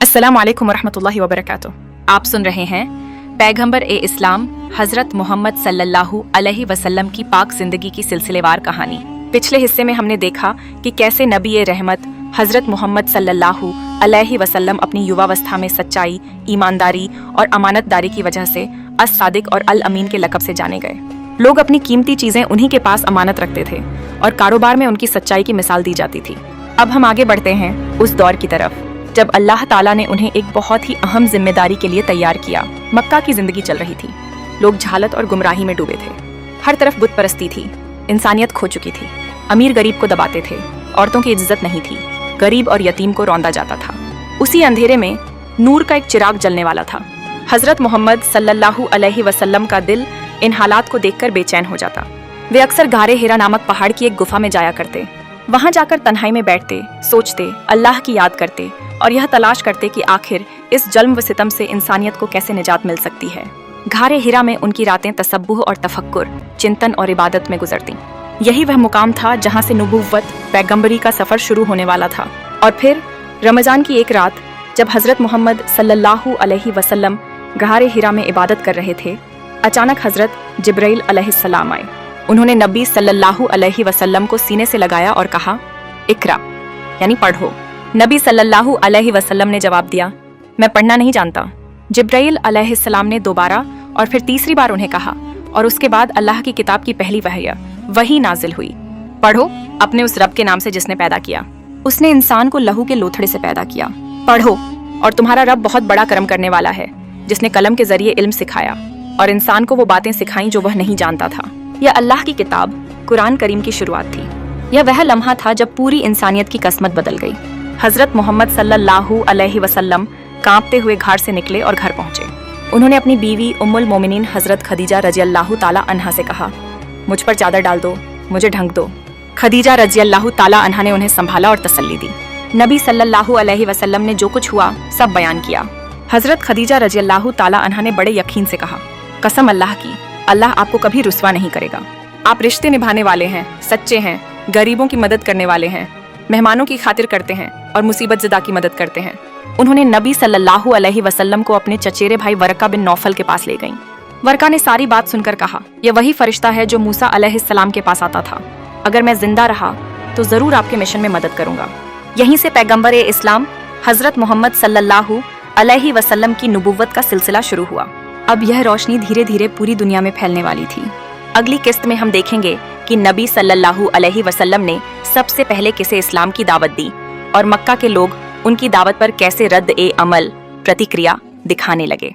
अस्सलाम वालेकुम वरहमतुल्लाहि वबरकातुह। आप सुन रहे हैं पैगंबर ए इस्लाम हजरत मोहम्मद सल्लल्लाहु अलैहि वसल्लम की पाक जिंदगी की सिलसिलेवार कहानी। पिछले हिस्से में हमने देखा कि कैसे नबी ए रहमत हजरत मोहम्मद सल्लल्लाहु अलैहि वसल्लम अपनी युवावस्था में सच्चाई, ईमानदारी और अमानतदारी की वजह से अस-सादिक और अल अमीन के लक़ब से जाने गए। लोग अपनी कीमती चीजें उन्हीं के पास अमानत रखते थे और कारोबार में उनकी सच्चाई की मिसाल दी जाती थी। अब हम आगे बढ़ते हैं उस दौर की तरफ जब अल्लाह ताला ने उन्हें एक बहुत ही अहम जिम्मेदारी के लिए तैयार किया। मक्का की जिंदगी चल रही थी, लोग झालत और गुमराही में डूबे थे। हर तरफ बुत परस्ती थी, इंसानियत खो चुकी थी। अमीर गरीब को दबाते थे, औरतों की इज्जत नहीं थी, गरीब और यतीम को रौंदा जाता था। उसी अंधेरे में नूर का एक चिराग जलने वाला था। हजरत मोहम्मद सल्लल्लाहु अलैहि वसल्लम का दिल इन हालात को देखकर बेचैन हो जाता। वे अक्सर गारे हिरा नामक पहाड़ की एक गुफा में जाया करते। वहां जाकर तन्हाई में बैठते, सोचते, अल्लाह की याद करते और यह तलाश करते कि आखिर इस जल्म व सितम से इंसानियत को कैसे निजात मिल सकती है। घारे हिरा में उनकी रातें तसब्बुह और तफक्कुर, चिंतन और इबादत में गुजरती। यही वह मुकाम था जहां से नबुव्वत, पैगंबरी का सफर शुरू होने वाला था। और फिर रमजान की एक रात जब हजरत मोहम्मद सल्लल्लाहु अलैहि वसल्लम घारे हिरा में इबादत कर रहे थे, अचानक हजरत जिब्राइल अलैहिस्सलाम आए। उन्होंने नबी सल्लल्लाहु अलैहि वसल्लम को सीने से लगाया और कहा, इकरा यानी पढ़ो। नबी सल्लल्लाहु अलैहि वसल्लम ने जवाब दिया, मैं पढ़ना नहीं जानता। जिब्राइल अलैहिस्सलाम ने दोबारा और फिर तीसरी बार उन्हें कहा और उसके बाद अल्लाह की किताब की पहली वही नाजिल हुई, पढ़ो अपने उस रब के नाम से जिसने पैदा किया। उसने इंसान को लहू के लोथड़े से पैदा किया। पढ़ो और तुम्हारा रब बहुत बड़ा करम करने वाला है, जिसने कलम के जरिए इल्म सिखाया और इंसान को वो बातें सिखाई जो वह नहीं जानता था। यह अल्लाह की किताब कुरान करीम की शुरुआत थी। यह वह लम्हा था जब पूरी इंसानियत की किस्मत बदल गई। हजरत मोहम्मद सल्लल्लाहु अलैहि वसल्लम कांपते हुए घाट से निकले और घर पहुंचे। उन्होंने अपनी बीवी उम्मुल मोमिनीन हजरत खदीजा रज़ियल्लाहु ताला अन्हा से कहा, मुझ पर चादर डाल दो, मुझे ढक दो। खदीजा रज़ियल्लाहु ताला अन्हा ने उन्हें संभाला और तसल्ली दी। नबी सल्लल्लाहु अलैहि वसल्लम ने जो कुछ हुआ सब बयान किया। हजरत खदीजा रज़ियल्लाहु ताला अन्हा ने बड़े यकीन से कहा, कसम अल्लाह की, अल्लाह आपको कभी रुस्वा नहीं करेगा। आप रिश्ते निभाने वाले हैं, सच्चे हैं, गरीबों की मदद करने वाले हैं, मेहमानों की खातिर करते हैं और मुसीबत ज़दा की मदद करते हैं। उन्होंने नबी सल्लल्लाहु अलैहि वसल्लम को अपने चचेरे भाई वरका बिन नौफल के पास ले गईं। वरका ने सारी बात सुनकर कहा, यह वही फरिश्ता है जो मूसा अलैहिस्सलाम के पास आता था। अगर मैं जिंदा रहा तो जरूर आपके मिशन में मदद करूंगा। यहीं से पैगंबर ए इस्लाम हजरत मोहम्मद सल्लल्लाहु अलैहि वसल्लम की नबुव्वत का सिलसिला शुरू हुआ। अब यह रोशनी धीरे धीरे पूरी दुनिया में फैलने वाली थी। अगली किस्त में हम देखेंगे कि नबी सल्लल्लाहु अलैहि वसल्लम ने सबसे पहले किसे इस्लाम की दावत दी और मक्का के लोग उनकी दावत पर कैसे रद्द ए अमल प्रतिक्रिया दिखाने लगे।